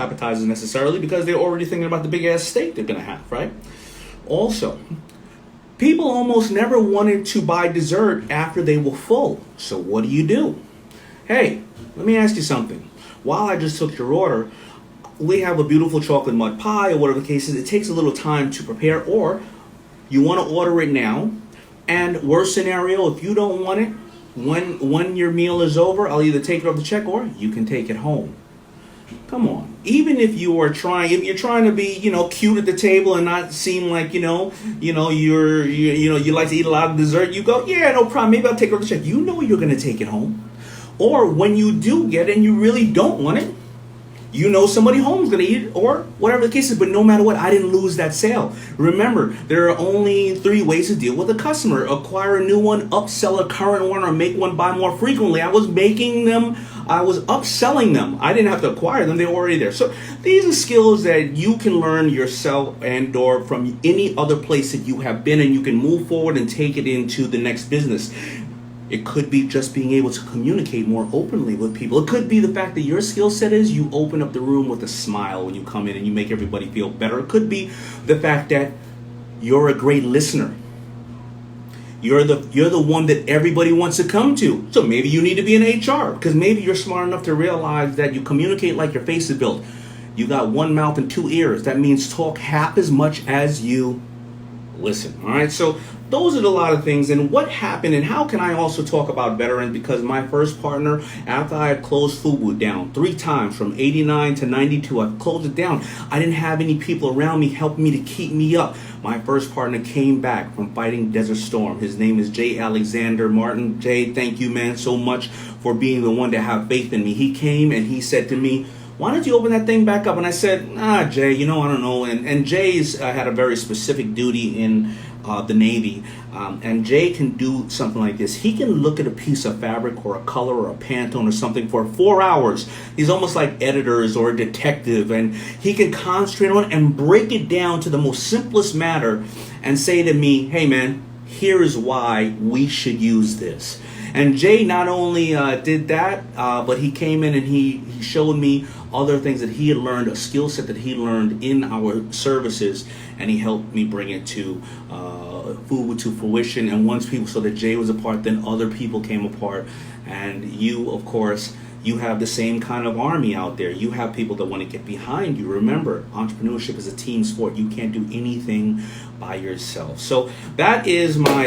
appetizers necessarily because they're already thinking about the big ass steak they're going to have, right? Also, people almost never wanted to buy dessert after they were full. So what do? Hey, let me ask you something. While I just took your order, we have a beautiful chocolate mud pie or whatever the case is. It takes a little time to prepare, or you want to order it now. And worst scenario, if you don't want it, when your meal is over, I'll either take it off the check or you can take it home. Come on. Even if you're trying to be, cute at the table and not seem like, you like to eat a lot of dessert, you go, yeah, no problem. Maybe I'll take it off the check. You know you're going to take it home. Or when you do get it and you really don't want it, you know somebody home is going to eat it, or whatever the case is. But no matter what, I didn't lose that sale. Remember, there are only 3 ways to deal with a customer: acquire a new one, upsell a current one, or make one buy more frequently. I was upselling them. I didn't have to acquire them. They were already there. So these are skills that you can learn yourself and or from any other place that you have been, and you can move forward and take it into the next business. It could be just being able to communicate more openly with people. It could be the fact that your skill set is you open up the room with a smile when you come in and you make everybody feel better. It could be the fact that you're a great listener. You're the one that everybody wants to come to. So maybe you need to be in HR, because maybe you're smart enough to realize that you communicate like your face is built. You got 1 mouth and 2 ears. That means talk half as much as you listen. All right, so those are a lot of things. And what happened, and how can I also talk about veterans? Because my first partner, after I had closed Fubu down 3 times from 89 to 92, I closed it down. I didn't have any people around me helping me to keep me up. My first partner came back from fighting Desert Storm. His name is Jay Alexander Martin. Jay, thank you, man, so much for being the one to have faith in me. He came and he said to me, why don't you open that thing back up? And I said, Jay, I don't know. And Jay's had a very specific duty in the Navy. And Jay can do something like this. He can look at a piece of fabric or a color or a Pantone or something for 4 hours. He's almost like editors or a detective. And he can concentrate on it and break it down to the most simplest matter and say to me, hey, man, here is why we should use this. And Jay not only did that, but he came in and he showed me other things that he had learned, a skill set that he learned in our services, and he helped me bring it to Fubu to fruition. And once people saw that Jay was a part, then other people came apart. And you, of course, you have the same kind of army out there. You have people that want to get behind you. Remember, entrepreneurship is a team sport. You can't do anything by yourself. So that is my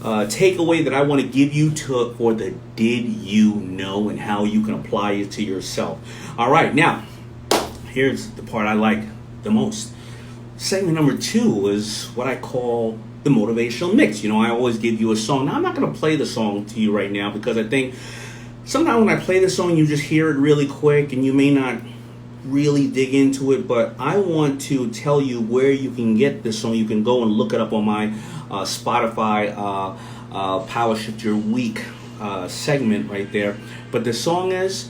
takeaway that I want to give you for the did you know and how you can apply it to yourself. All right, now, here's the part I like the most. Segment number 2 is what I call the motivational mix. I always give you a song. Now, I'm not going to play the song to you right now because I think sometimes when I play the song, you just hear it really quick and you may not really dig into it, but I want to tell you where you can get this song. You can go and look it up on my Spotify Power Shift Your Week segment right there. But the song is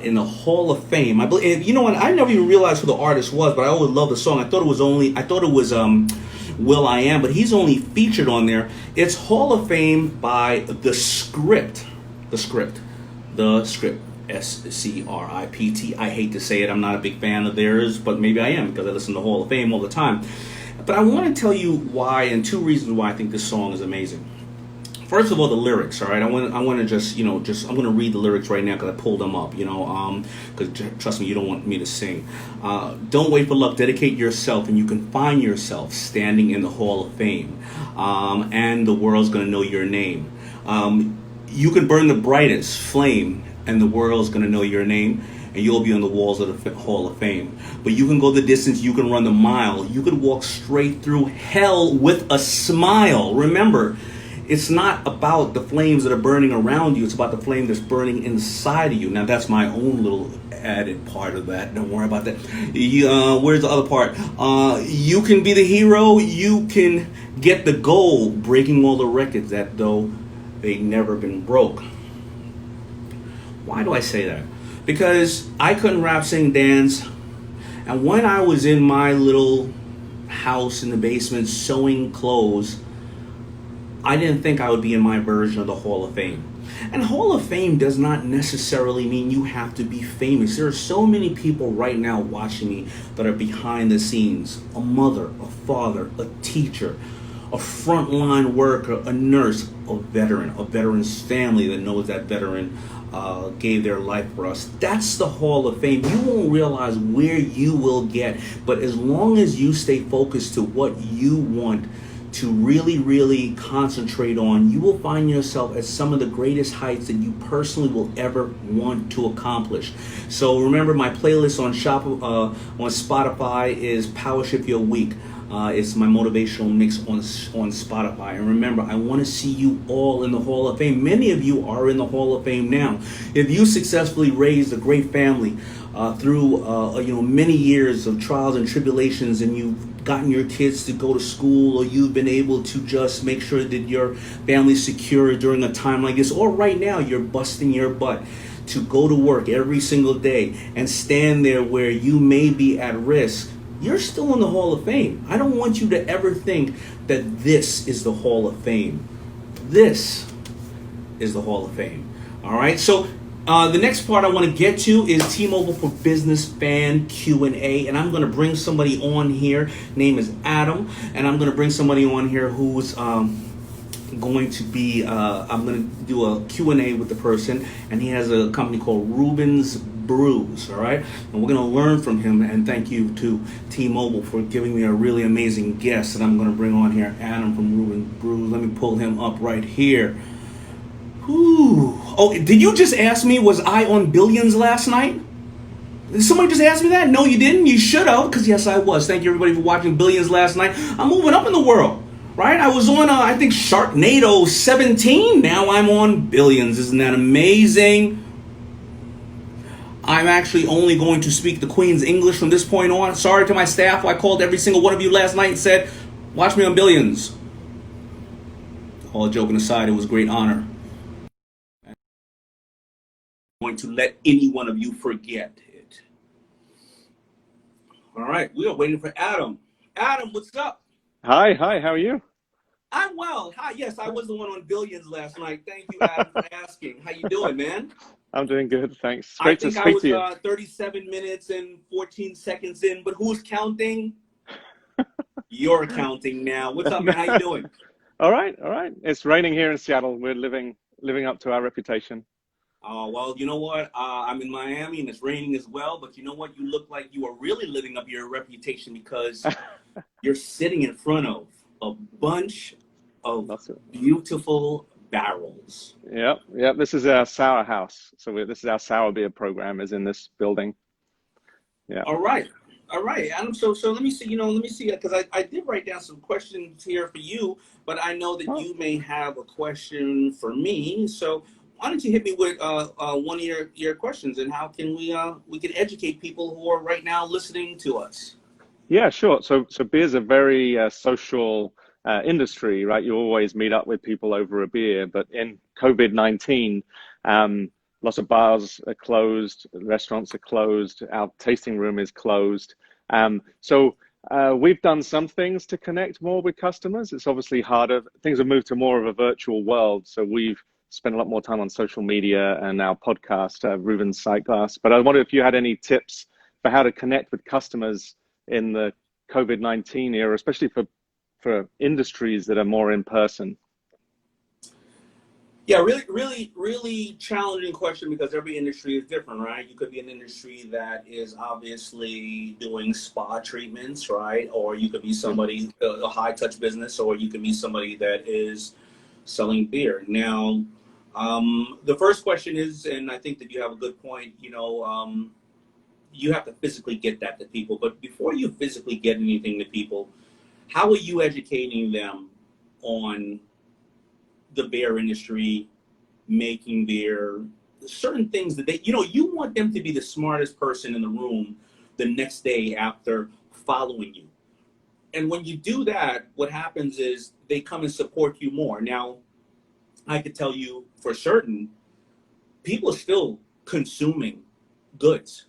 in the Hall of Fame. I believe, you know what? I never even realized who the artist was, but I always loved the song. I thought it was Will I Am, but he's only featured on there. It's Hall of Fame by The Script. SCRIPT. SCRIPT. I hate to say it. I'm not a big fan of theirs, but maybe I am because I listen to Hall of Fame all the time. But I want to tell you why, and 2 reasons why I think this song is amazing. First of all, the lyrics. All right, I want to just I'm going to read the lyrics right now because I pulled them up. Because trust me, you don't want me to sing. Don't wait for luck. Dedicate yourself, and you can find yourself standing in the Hall of Fame, and the world's going to know your name. You can burn the brightest flame, and the world's going to know your name, and you'll be on the walls of the Hall of Fame. But you can go the distance, you can run the mile, you can walk straight through hell with a smile. Remember, it's not about the flames that are burning around you, it's about the flame that's burning inside of you. Now, that's my own little added part of that. Don't worry about that. Where's the other part? You can be the hero, you can get the goal, breaking all the records that though they've never been broke. Why do I say that? Because I couldn't rap, sing, dance, and when I was in my little house in the basement sewing clothes, I didn't think I would be in my version of the Hall of Fame. And Hall of Fame does not necessarily mean you have to be famous. There are so many people right now watching me that are behind the scenes. A mother, a father, a teacher, a frontline worker, a nurse, a veteran's family that knows that veteran gave their life for us. That's the Hall of Fame. You won't realize where you will get, but as long as you stay focused to what you want to really, really concentrate on, you will find yourself at some of the greatest heights that you personally will ever want to accomplish. So remember, my playlist on Spotify is Power Shift Your Week. It's my motivational mix on Spotify. And remember, I want to see you all in the Hall of Fame. Many of you are in the Hall of Fame now. If you successfully raised a great family through many years of trials and tribulations, and you've gotten your kids to go to school, or you've been able to just make sure that your family's secure during a time like this, or right now you're busting your butt to go to work every single day and stand there where you may be at risk, you're still in the Hall of Fame. I don't want you to ever think that this is the Hall of Fame. This is the Hall of Fame. All right, so the next part I want to get to is T-Mobile for Business Fan Q&A, and I'm going to bring somebody on here. Name is Adam, and I'm going to bring somebody on here who's going to be, I'm going to do a Q&A with the person, and he has a company called Reuben's Brews, all right? And we're going to learn from him, and thank you to T-Mobile for giving me a really amazing guest that I'm going to bring on here, Adam from Reuben's Brews. Let me pull him up right here. Ooh. Oh, did you just ask me, was I on Billions last night? Did somebody just ask me that? No, you didn't. You should have, because yes, I was. Thank you, everybody, for watching Billions last night. I'm moving up in the world, right? I was on, I think, Sharknado 17. Now I'm on Billions. Isn't that amazing? I'm actually only going to speak the Queen's English from this point on. Sorry to my staff. I called every single one of you last night and said, watch me on Billions. All joking aside, it was a great honor. Going to let any one of you forget it. All right, we are waiting for Adam. Adam, what's up? Hi, how are you? I'm well. Hi, yes, I was the one on Billions last night. Thank you, Adam, for asking. How you doing, man? I'm doing good, thanks. I Great to think I speak was to you. 37 minutes and 14 seconds in, but who's counting? You're counting now. What's up, man? How you doing? All right. It's raining here in Seattle. We're living up to our reputation. Well, you know what? I'm in Miami and it's raining as well, but you know what? You look like you are really living up your reputation because you're sitting in front of a bunch of beautiful barrels. Yep. This is our sour house. So this is our sour beer program is in this building. Yeah. All right, Adam. So let me see. Let me see, because I did write down some questions here for you, but I know that you may have a question for me. So why don't you hit me with one of your questions, and how can we can educate people who are right now listening to us? Yeah, sure. So beer is a very social industry, right? You always meet up with people over a beer, but in COVID-19, lots of bars are closed, restaurants are closed, our tasting room is closed. We've done some things to connect more with customers. It's obviously harder. Things have moved to more of a virtual world, so we've spent a lot more time on social media and our podcast, Reuben's Sightglass. But I wonder if you had any tips for how to connect with customers in the COVID-19 era, especially for industries that are more in person. Yeah, really challenging question, because every industry is different, right? You could be an industry that is obviously doing spa treatments, right? Or you could be somebody, a high touch business, or you could be somebody that is selling beer. Now, the first question is, and I think that you have a good point, you have to physically get that to people. But before you physically get anything to people, how are you educating them on the beer industry, making beer, certain things that you want them to be the smartest person in the room the next day after following you. And when you do that, what happens is they come and support you more. Now, I could tell you for certain, people are still consuming goods.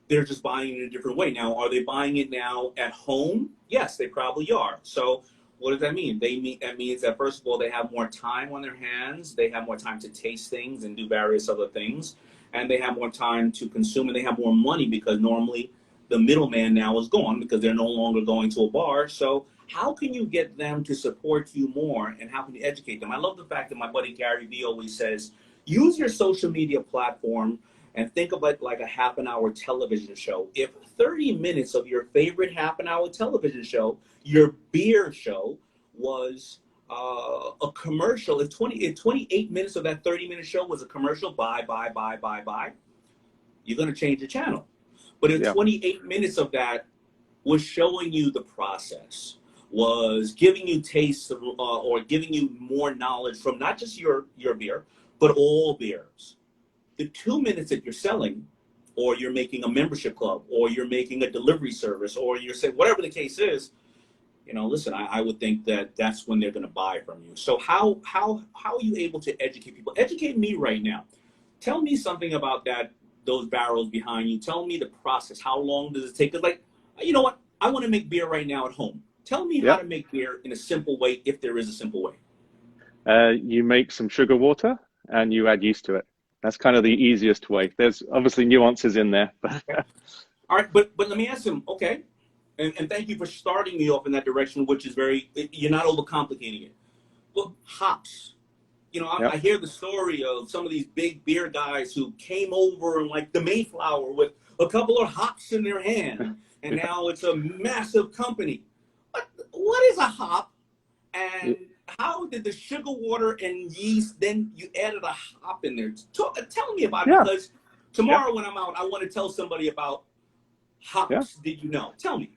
They're just buying it in a different way. Now, are they buying it now at home? Yes, they probably are. So What does that mean? That means that first of all, they have more time on their hands. They have more time to taste things and do various other things, and they have more time to consume, and they have more money because normally the middleman now is gone because they're no longer going to a bar. So how can you get them to support you more, and how can you educate them? I love the fact that my buddy Gary Vee always says, use your social media platform and think of it like a half an hour television show. If 30 minutes of your favorite half an hour television show, your beer show, was a commercial, if 28 minutes of that 30-minute show was a commercial, buy, you're going to change the channel. But if Yeah. 28 minutes of that was showing you the process, was giving you taste or giving you more knowledge from not just your beer, but all beers. The 2 minutes that you're selling, or you're making a membership club, or you're making a delivery service, or you're saying whatever the case is, listen, I would think that that's when they're going to buy from you. So how are you able to educate people? Educate me right now. Tell me something about those barrels behind you. Tell me the process. How long does it take? Because, like, you know what? I want to make beer right now at home. Tell me how to make beer in a simple way, if there is a simple way. You make some sugar water and you add yeast to it. That's kind of the easiest way. There's obviously nuances in there. But Okay. All right, but let me ask him, okay, and thank you for starting me off in that direction, which is you're not overcomplicating it. Well, hops. I hear the story of some of these big beer guys who came over in like the Mayflower with a couple of hops in their hand, and now it's a massive company. What is a hop, and how did the sugar water and yeast, then you added a hop in there? Tell me about it, because tomorrow when I'm out, I want to tell somebody about hops. Did you know? Tell me.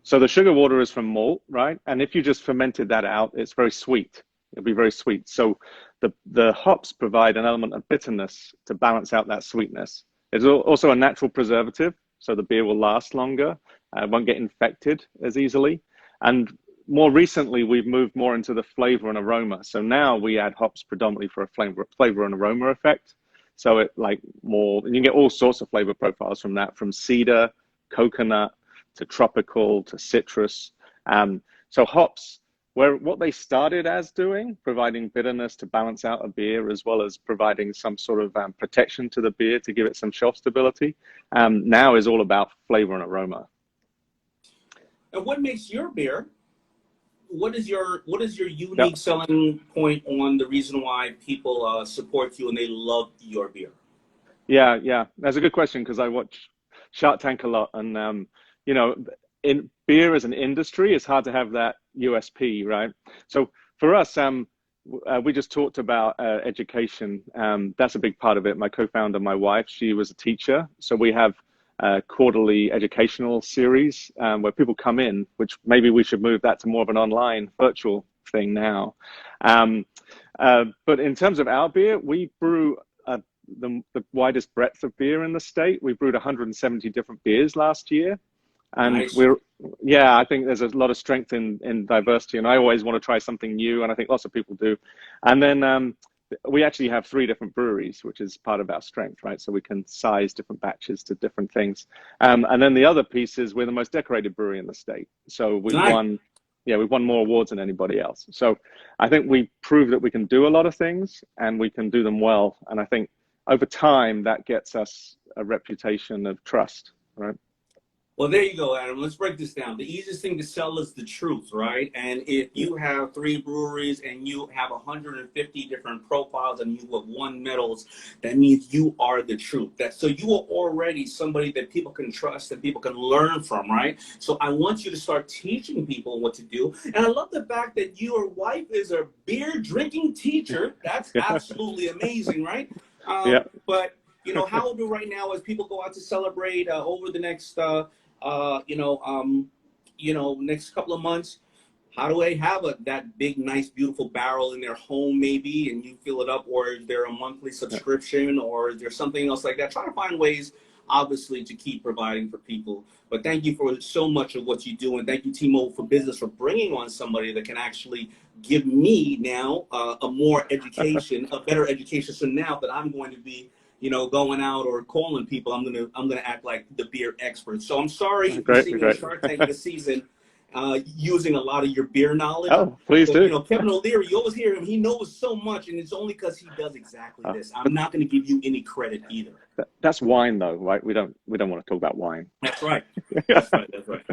So the sugar water is from malt, right? And if you just fermented that out, it's very sweet. It'll be very sweet. So the hops provide an element of bitterness to balance out that sweetness. It's also a natural preservative, so the beer will last longer, won't get infected as easily. And more recently, we've moved more into the flavor and aroma. So now we add hops predominantly for a flavor and aroma effect. So it you can get all sorts of flavor profiles from that, from cedar, coconut, to tropical, to citrus. So hops, what they started as doing, providing bitterness to balance out a beer, as well as providing some sort of protection to the beer to give it some shelf stability, now is all about flavor and aroma. And what makes your beer? What is your unique selling point on the reason why people support you and they love your beer? Yeah, that's a good question, because I watch Shark Tank a lot, and in beer as an industry, it's hard to have that USP, right? So for us, we just talked about education. That's a big part of it. My co-founder, my wife, she was a teacher, so we have a quarterly educational series where people come in, which maybe we should move that to more of an online virtual thing now. But in terms of our beer, we brew the widest breadth of beer in the state. We brewed 170 different beers last year. And nice. I think there's a lot of strength in diversity, and I always want to try something new, and I think lots of people do. And then we actually have 3 different breweries, which is part of our strength, right? So we can size different batches to different things. And then the other piece is we're the most decorated brewery in the state. So we've won more awards than anybody else. So I think we proved that we can do a lot of things, and we can do them well. And I think over time that gets us a reputation of trust, right? Well, there you go, Adam. Let's break this down. The easiest thing to sell is the truth, right? And if you have 3 breweries and you have 150 different profiles and you have won medals, that means you are the truth. So you are already somebody that people can trust and people can learn from, right? So I want you to start teaching people what to do. And I love the fact that your wife is a beer drinking teacher. That's absolutely amazing, right? But how do right now, as people go out to celebrate over the next next couple of months, how do they have that big, nice, beautiful barrel in their home, maybe, and you fill it up, or is there a monthly subscription, or is there something else like that? Try to find ways, obviously, to keep providing for people. But thank you for so much of what you do, and thank you, T-Mobile for Business, for bringing on somebody that can actually give me now a better education. So now that I'm going to be going out or calling people, I'm gonna act like the beer expert. So I'm sorry if you've seen me on Shark Tank this season, using a lot of your beer knowledge. Oh, please So, you do. know, Kevin O'Leary, you always hear him. He knows so much, and it's only because he does exactly this. I'm But not going to give you any credit either. that's wine, though, right? We don't want to talk about wine. That's right. That's right. That's right.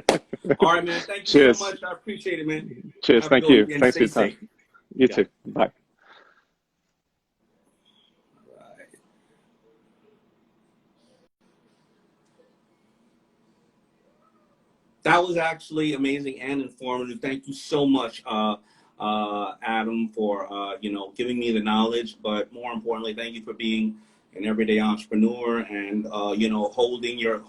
All right, man. Thank you so Cheers. much. I appreciate it, man. Cheers. Have a Thank good you. one, and Thanks for stay your time. safe. You Yeah. too. Bye. That was actually amazing and informative. Thank you so much, Adam, for you know, giving me the knowledge. But more importantly, thank you for being an everyday entrepreneur and you know, holding your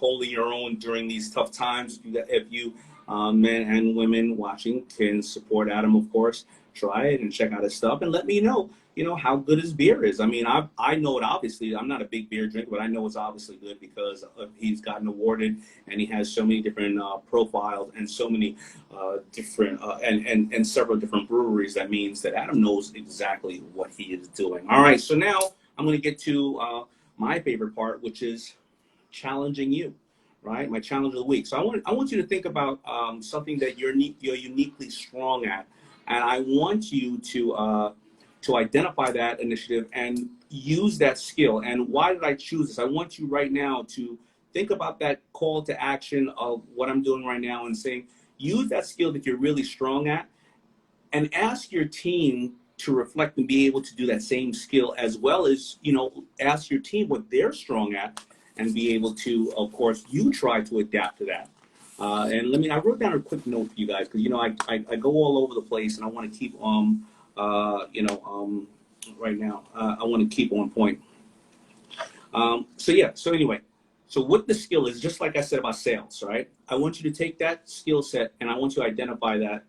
own during these tough times. If you men and women watching can support Adam, of course, try it and check out his stuff and let me know, you know, how good his beer is. I mean, I know it obviously. I'm not a big beer drinker, but I know it's obviously good because he's gotten awarded and he has so many different profiles and so many different and several different breweries. That means that Adam knows exactly what he is doing. All right, so now I'm going to get to my favorite part, which is challenging you. Right, my challenge of the week. So I want you to think about something that you're uniquely strong at, and I want you to identify that initiative and use that skill. And why did I choose this? I want you right now to think about that call to action of what I'm doing right now and saying, use that skill that you're really strong at and ask your team to reflect and be able to do that same skill, as well as, you know, ask your team what they're strong at and be able to, of course, you try to adapt to that. And I wrote down a quick note for you guys because, you know, I go all over the place and I want to keep, you know, right now, I want to keep on point. So yeah, so anyway, so what the skill is, just like I said about sales, right? I want you to take that skill set and I want you to identify that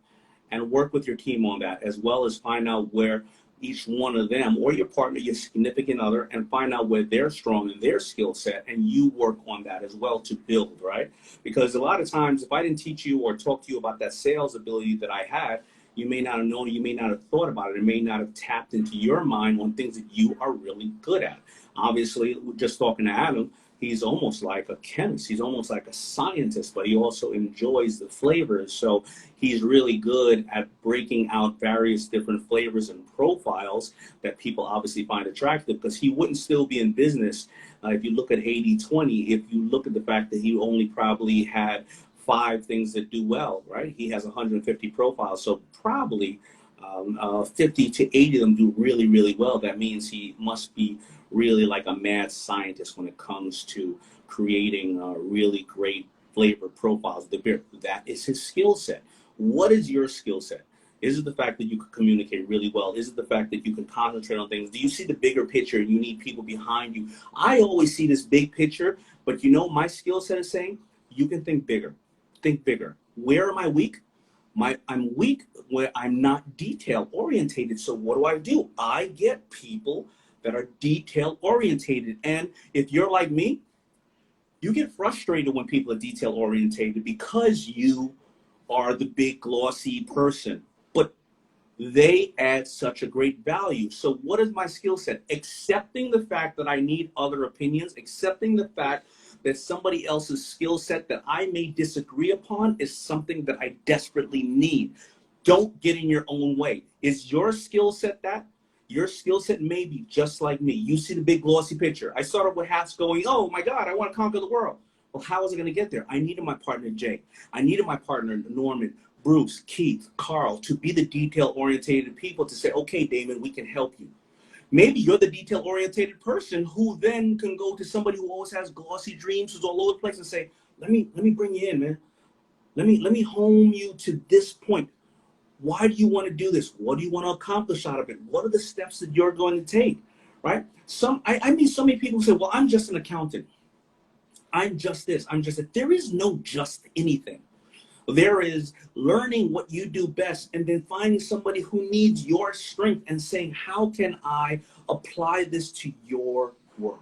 and work with your team on that, as well as find out where each one of them or your partner, your significant other, and find out where they're strong in their skill set, and you work on that as well to build, right? Because a lot of times, if I didn't teach you or talk to you about that sales ability that I had, you may not have known, you may not have thought about it, it may not have tapped into your mind on things that you are really good at. Obviously, just talking to Adam, he's almost like a chemist. He's almost like a scientist, but he also enjoys the flavors. So he's really good at breaking out various different flavors and profiles that people obviously find attractive, because he wouldn't still be in business if you look at 80/20, if you look at the fact that he only probably had 5 things that do well, right? He has 150 profiles, so probably 50 to 80 of them do really, really well. That means he must be really like a mad scientist when it comes to creating really great flavor profiles of the beer. That is his skill set. What is your skill set? Is it the fact that you can communicate really well? Is it the fact that you can concentrate on things? Do you see the bigger picture and you need people behind you? I always see this big picture, but you know, my skill set is saying you can think bigger. Think bigger. Where am I weak? I'm weak where I'm not detail orientated. So what do? I get people that are detail orientated. And if you're like me, you get frustrated when people are detail orientated because you are the big glossy person. But they add such a great value. So what is my skill set? Accepting the fact that I need other opinions, accepting the fact that somebody else's skill set that I may disagree upon is something that I desperately need. Don't get in your own way. Is your skill set that? Your skill set may be just like me. You see the big glossy picture. I started with hats going, oh my God, I want to conquer the world. Well, how was I going to get there? I needed my partner, Jay. I needed my partner, Norman, Bruce, Keith, Carl, to be the detail-oriented people to say, okay, Daymond, we can help you. Maybe you're the detail-oriented person who then can go to somebody who always has glossy dreams, who's all over the place, and say, let me bring you in, man. Let me home you to this point. Why do you want to do this? What do you want to accomplish out of it? What are the steps that you're going to take, right? I meet so many people who say, well, I'm just an accountant. I'm just this. I'm just that. There is no just anything. There is learning what you do best and then finding somebody who needs your strength and saying, how can I apply this to your world,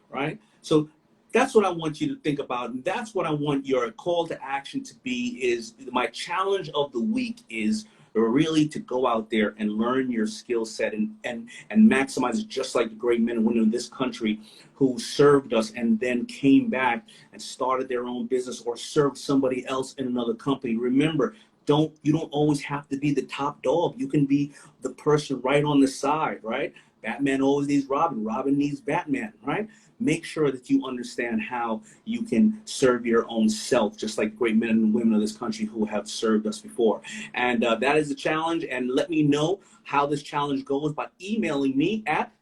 right? So that's what I want you to think about. And that's what I want your call to action to be. Is my challenge of the week is really to go out there and learn your skill set and maximize it, just like the great men and women of this country who served us and then came back and started their own business or served somebody else in another company. Remember, you don't always have to be the top dog. You can be the person right on the side, right? Batman always needs Robin. Robin needs Batman, right? Make sure that you understand how you can serve your own self, just like great men and women of this country who have served us before. And that is the challenge. And let me know how this challenge goes by emailing me at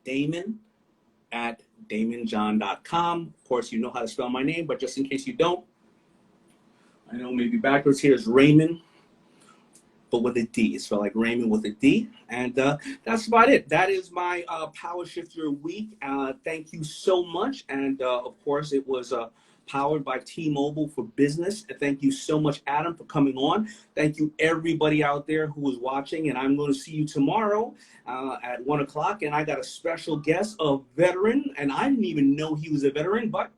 Daymond@daymondjohn.com. Of course, you know how to spell my name, but just in case you don't, I know maybe backwards here is Raymond, but with a D. It's spelled like Raymond with a D. And that's about it. That is my Power Shift Your Week. Thank you so much. And of course, it was powered by T-Mobile for Business. And thank you so much, Adam, for coming on. Thank you, everybody out there who was watching. And I'm going to see you tomorrow at 1 o'clock. And I got a special guest, a veteran. And I didn't even know he was a veteran, but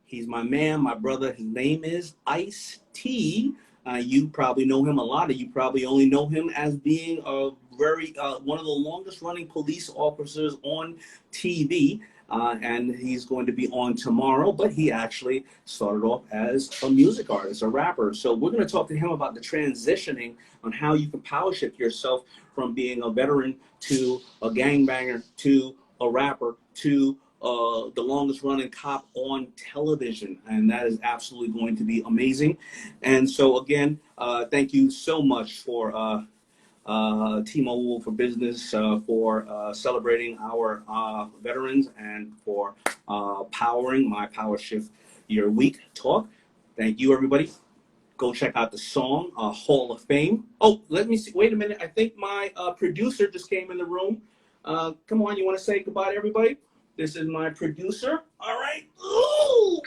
he's my man, my brother. His name is Ice-T. You probably know him. A lot of you probably only know him as being a very one of the longest running police officers on TV. And he's going to be on tomorrow, but he actually started off as a music artist, a rapper. So we're going to talk to him about the transitioning on how you can power shift yourself from being a veteran to a gangbanger to a rapper to the longest running cop on television. And that is absolutely going to be amazing. And so again, thank you so much for T-Mobile for Business for celebrating our veterans and for powering my Power Shift Your Week talk. Thank you, everybody. Go check out the song, Hall of Fame. Oh, let me see. Wait a minute. I think my producer just came in the room. Come on, you want to say goodbye to everybody? This is my producer. All right. Ooh,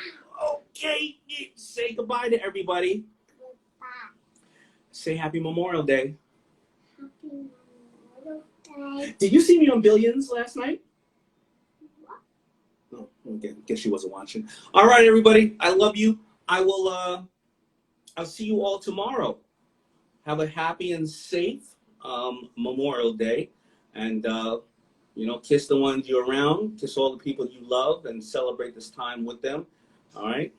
okay. Say goodbye to everybody. Goodbye. Say Happy Memorial Day. Happy Memorial Day. Did you see me on Billions last night? What? Oh, okay. Guess she wasn't watching. All right, everybody. I love you. I'll see you all tomorrow. Have a happy and safe Memorial Day. And, kiss the ones you're around. Kiss all the people you love and celebrate this time with them. All right?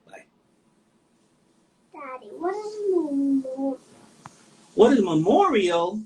Bye. Daddy, what is Memorial? What is Memorial?